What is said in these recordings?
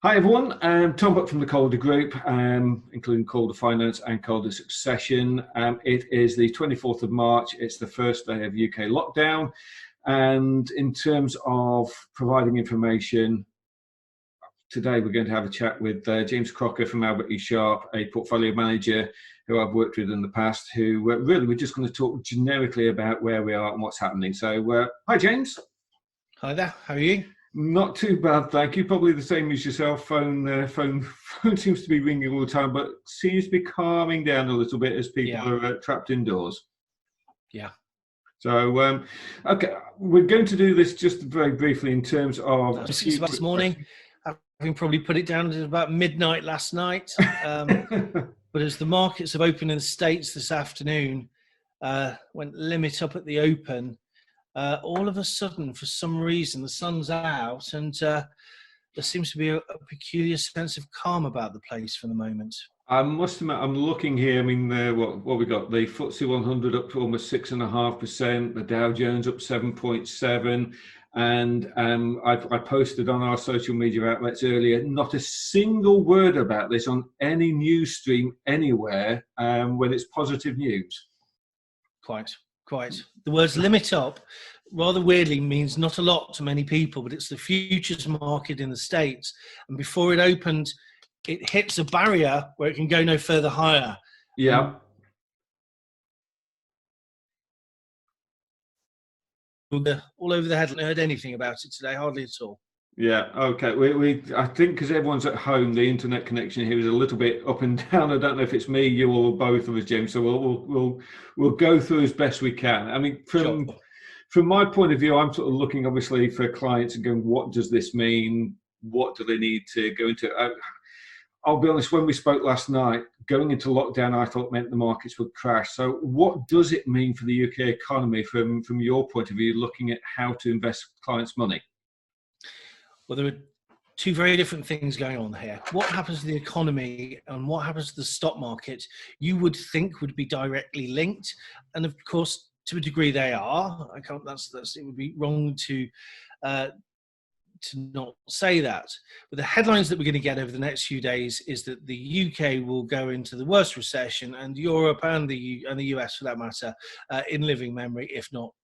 Hi everyone, Tom Buck from the Calder Group, including Calder Finance and Calder Succession. It is the 24th of March, it's the first day of UK lockdown, and in terms of providing information, today we're going to have a chat with James Croker from Albert E. Sharp, a portfolio manager who I've worked with in the past, who really we're just going to talk generically about where we are and what's happening. So, hi James. Hi there, how are you? Not too bad, thank you. Probably the same as yourself. Phone seems to be ringing all the time, but seems to be calming down a little bit as people are trapped indoors. Yeah. So, okay, we're going to do this just very briefly in terms of a few This morning, having probably put it down to about midnight last night. But as the markets have opened in the States this afternoon, went limit up at the open. All of a sudden, for some reason, the sun's out and there seems to be a peculiar sense of calm about the place for the moment. I must admit, I'm looking here. I mean, what we got? The FTSE 100 up to almost 6.5%. The Dow Jones up 7.7%. And I posted on our social media outlets earlier, not a single word about this on any news stream anywhere when it's positive news. Quite. The words limit up rather weirdly means not a lot to many people, but it's the futures market in the States. And before it opened, it hits a barrier where it can go no further higher. Yeah. All over the head. I haven't heard anything about it today, hardly at all. Yeah. Okay. I think because everyone's at home, the internet connection here is a little bit up and down. I don't know if it's me, you, or both of us, James. So we'll go through as best we can. I mean, from my point of view, I'm sort of looking obviously for clients and going, what does this mean? What do they need to go into? I'll be honest. When we spoke last night, going into lockdown, I thought meant the markets would crash. So what does it mean for the UK economy from your point of view, looking at how to invest clients' money? Well, there are two very different things going on here. What happens to the economy and what happens to the stock market, you would think would be directly linked. And of course, to a degree they are. It would be wrong to not say that. But the headlines that we're going to get over the next few days is that the UK will go into the worst recession, and Europe and the US, for that matter, in living memory, if not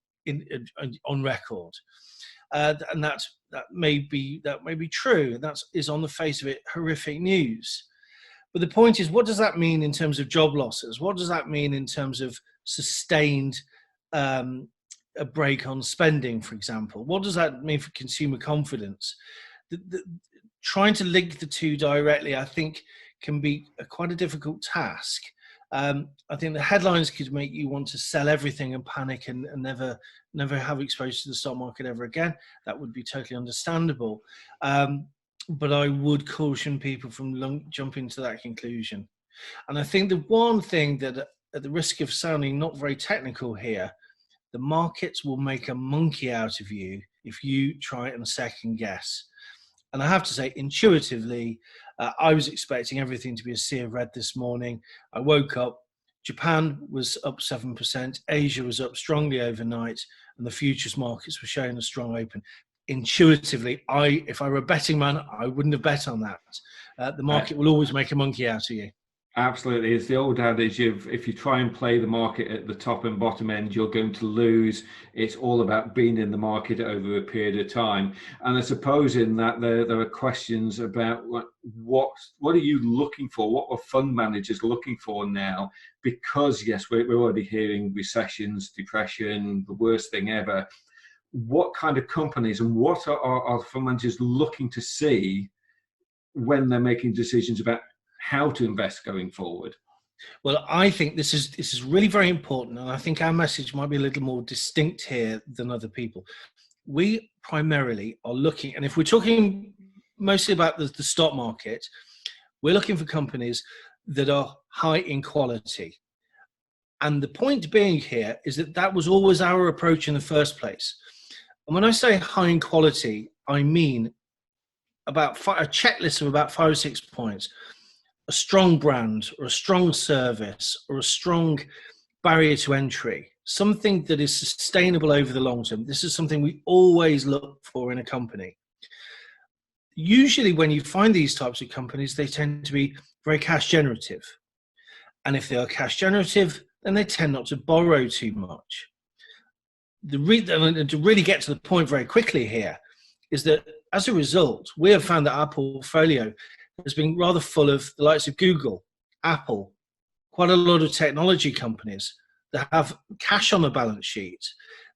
on record. And that may be true. That is, on the face of it, horrific news. But the point is, what does that mean in terms of job losses? What does that mean in terms of sustained a break on spending, for example? What does that mean for consumer confidence? Trying to link the two directly, I think, can be quite a difficult task. I think the headlines could make you want to sell everything and panic and never have exposure to the stock market ever again. That would be totally understandable. But I would caution people from jumping to that conclusion. And I think the one thing that, at the risk of sounding not very technical here, the markets will make a monkey out of you if you try and second guess. And I have to say, intuitively, I was expecting everything to be a sea of red this morning. I woke up, Japan was up 7%, Asia was up strongly overnight, and the futures markets were showing a strong open. Intuitively, if I were a betting man, I wouldn't have bet on that. The market will always make a monkey out of you. Absolutely. It's the old adage of if you try and play the market at the top and bottom end, you're going to lose. It's all about being in the market over a period of time. And I suppose in that there are questions about what are you looking for? What are fund managers looking for now? Because, yes, we're already hearing recessions, depression, the worst thing ever. What kind of companies and what are fund managers looking to see when they're making decisions about how to invest going forward? Well, I think this is really very important, and I think our message might be a little more distinct here than other people. We primarily are looking, and if we're talking mostly about the stock market, we're looking for companies that are high in quality. And the point being here is that was always our approach in the first place. And when I say high in quality, I mean about a checklist of about 5 or 6 points. A strong brand or a strong service or a strong barrier to entry, something that is sustainable over the long term. This is something we always look for in a company. Usually when you find these types of companies, they tend to be very cash generative. And if they are cash generative, then they tend not to borrow too much. And to really get to the point very quickly here is that as a result, we have found that our portfolio has been rather full of the likes of Google, Apple, quite a lot of technology companies that have cash on the balance sheet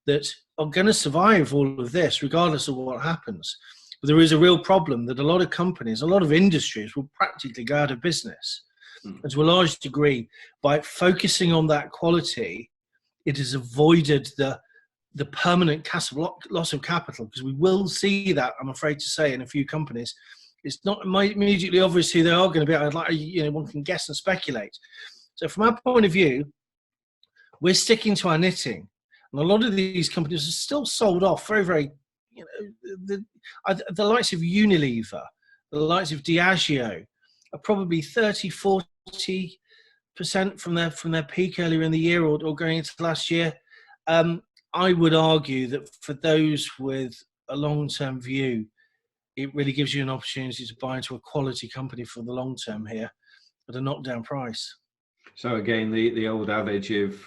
that are going to survive all of this regardless of what happens. But there is a real problem that a lot of companies, a lot of industries will practically go out of business. And to a large degree, by focusing on that quality, it has avoided the permanent loss of capital, because we will see that, I'm afraid to say, in a few companies. It's not immediately obvious who they are going to be. I'd like, one can guess and speculate. So from our point of view, we're sticking to our knitting. And a lot of these companies are still sold off very, very, the likes of Unilever, the likes of Diageo are probably 30, 40% from their peak earlier in the year or going into last year. I would argue that for those with a long-term view, it really gives you an opportunity to buy into a quality company for the long term here at a knockdown price. So again, the old adage of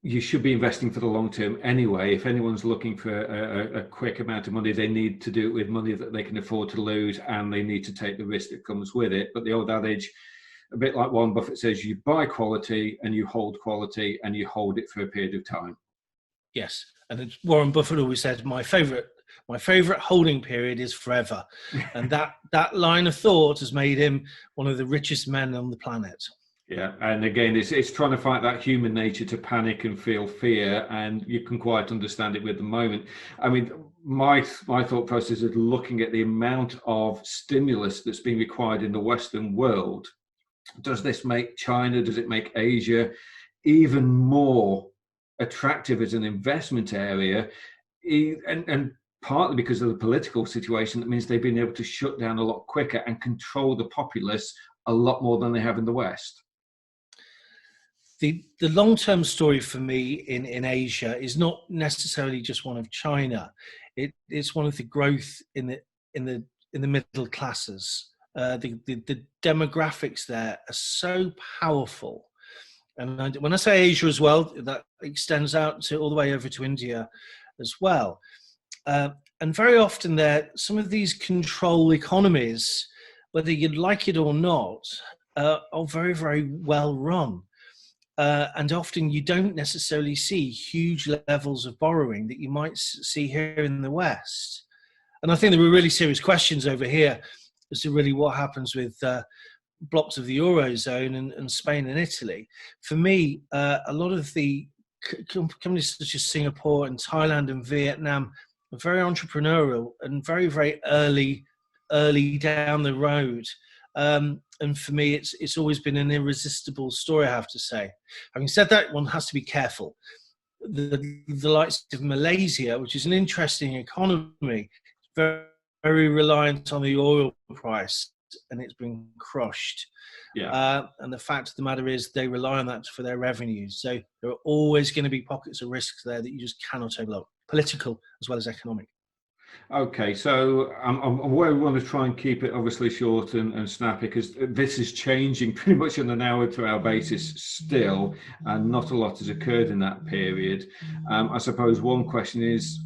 you should be investing for the long term anyway. If anyone's looking for a quick amount of money, they need to do it with money that they can afford to lose, and they need to take the risk that comes with it. But the old adage, a bit like Warren Buffett says, you buy quality and you hold quality, and you hold it for a period of time. Yes, and Warren Buffett always said, my favorite holding period is forever. And that line of thought has made him one of the richest men on the planet. Yeah, and again, it's trying to fight that human nature to panic and feel fear, and you can quite understand it with the moment. I mean, my thought process is looking at the amount of stimulus that's being required in the Western world. Does this make China, does it make Asia even more attractive as an investment area? And partly because of the political situation, that means they've been able to shut down a lot quicker and control the populace a lot more than they have in the West. The long-term story for me in Asia is not necessarily just one of China. It's one of the growth in the middle classes. The demographics there are so powerful. And when I say Asia as well, that extends out to all the way over to India as well. And very often some of these control economies, whether you'd like it or not, are very, very well run. And often you don't necessarily see huge levels of borrowing that you might see here in the West. And I think there were really serious questions over here as to really what happens with blocks of the Eurozone and Spain and Italy. For me, a lot of the companies such as Singapore and Thailand and Vietnam are very entrepreneurial and very, very early down the road. And for me, it's always been an irresistible story, I have to say. Having said that, one has to be careful. The likes of Malaysia, which is an interesting economy, very, very reliant on the oil price, and it's been crushed. Yeah. And the fact of the matter is they rely on that for their revenues. So there are always going to be pockets of risks there that you just cannot overlook, political as well as economic. Okay, so I'm aware we want to try and keep it obviously short and snappy, because this is changing pretty much on an hour-to-hour basis still, and not a lot has occurred in that period. I suppose one question is,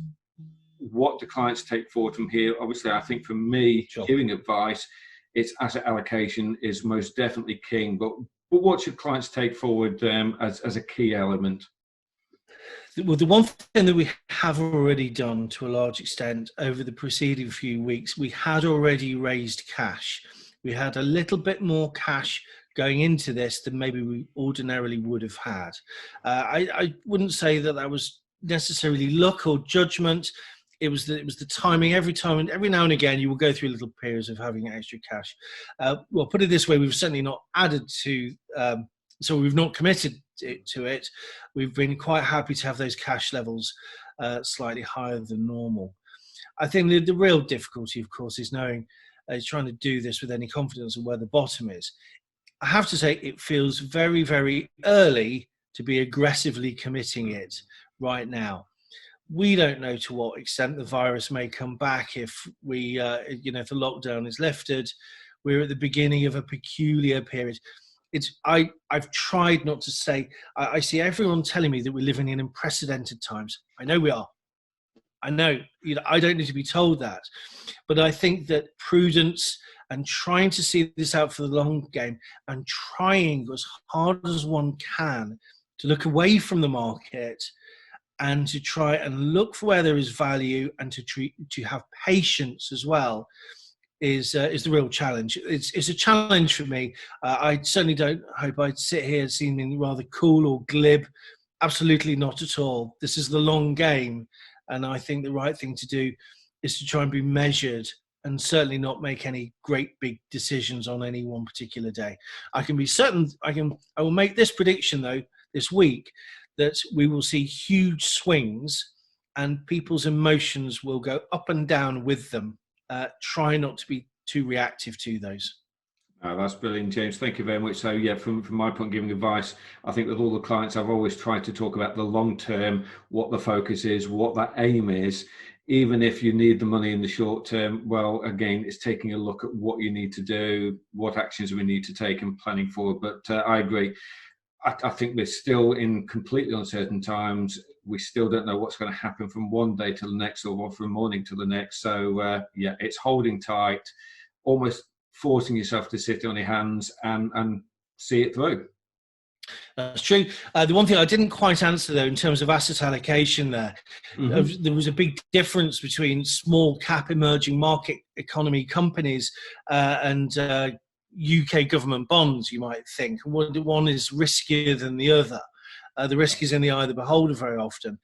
what do clients take forward from here? Obviously, I think for me, Sure. Giving advice, it's asset allocation is most definitely king, but what should clients take forward as a key element? Well, the one thing that we have already done to a large extent over the preceding few weeks, we had already raised cash. We had a little bit more cash going into this than maybe we ordinarily would have had. I wouldn't say that was necessarily luck or judgment. It was the timing. Every now and again, you will go through little periods of having extra cash. Well, put it this way, we've certainly not added to, so we've not committed to it. We've been quite happy to have those cash levels slightly higher than normal. I think the real difficulty, of course, is trying to do this with any confidence of where the bottom is. I have to say it feels very, very early to be aggressively committing it right now. we don't know to what extent the virus may come back if if the lockdown is lifted. We're at the beginning of a peculiar period. I've tried not to say. I see everyone telling me that we're living in unprecedented times. I know we are. I know. I don't need to be told that, but I think that prudence and trying to see this out for the long game and trying as hard as one can to look away from the market and to try and look for where there is value and to have patience as well is the real challenge. It's a challenge for me. I certainly don't hope I'd sit here seeming rather cool or glib. Absolutely not at all. This is the long game, and I think the right thing to do is to try and be measured and certainly not make any great big decisions on any one particular day. I can be certain. I will make this prediction though this week that we will see huge swings, and people's emotions will go up and down with them. Try not to be too reactive to those. Oh, that's brilliant, James. Thank you very much. So, yeah, from my point, giving advice, I think with all the clients, I've always tried to talk about the long term, what the focus is, what that aim is. Even if you need the money in the short term, well, again, it's taking a look at what you need to do, what actions we need to take, and planning forward. But I agree. I think we're still in completely uncertain times. We still don't know what's going to happen from one day to the next, or from morning to the next. So, yeah, it's holding tight, almost forcing yourself to sit on your hands and see it through. That's true. The one thing I didn't quite answer, though, in terms of asset allocation there, there was a big difference between small cap emerging market economy companies and UK government bonds, you might think. One is riskier than the other. The risk is in the eye of the beholder very often.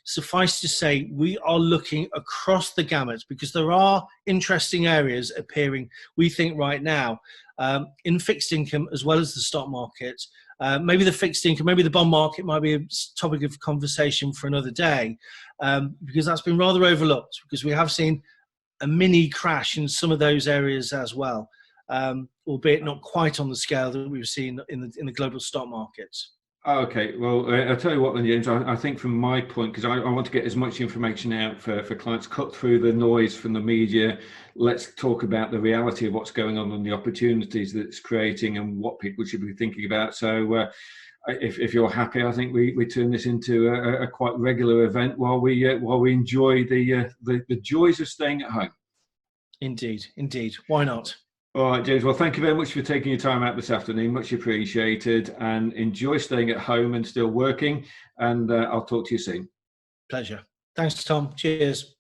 Suffice to say, we are looking across the gamut because there are interesting areas appearing, we think, right now, in fixed income as well as the stock market. Maybe the fixed income, maybe the bond market might be a topic of conversation for another day, because that's been rather overlooked, because we have seen a mini crash in some of those areas as well, albeit not quite on the scale that we've seen in the global stock markets. Okay, well, I'll tell you what then, James, I think from my point, because I want to get as much information out for clients, cut through the noise from the media. Let's talk about the reality of what's going on and the opportunities that it's creating and what people should be thinking about. So if you're happy, I think we turn this into a quite regular event while we enjoy the joys of staying at home. Indeed. Why not? All right, James. Well, thank you very much for taking your time out this afternoon. Much appreciated, and enjoy staying at home and still working. And I'll talk to you soon. Pleasure. Thanks, Tom. Cheers.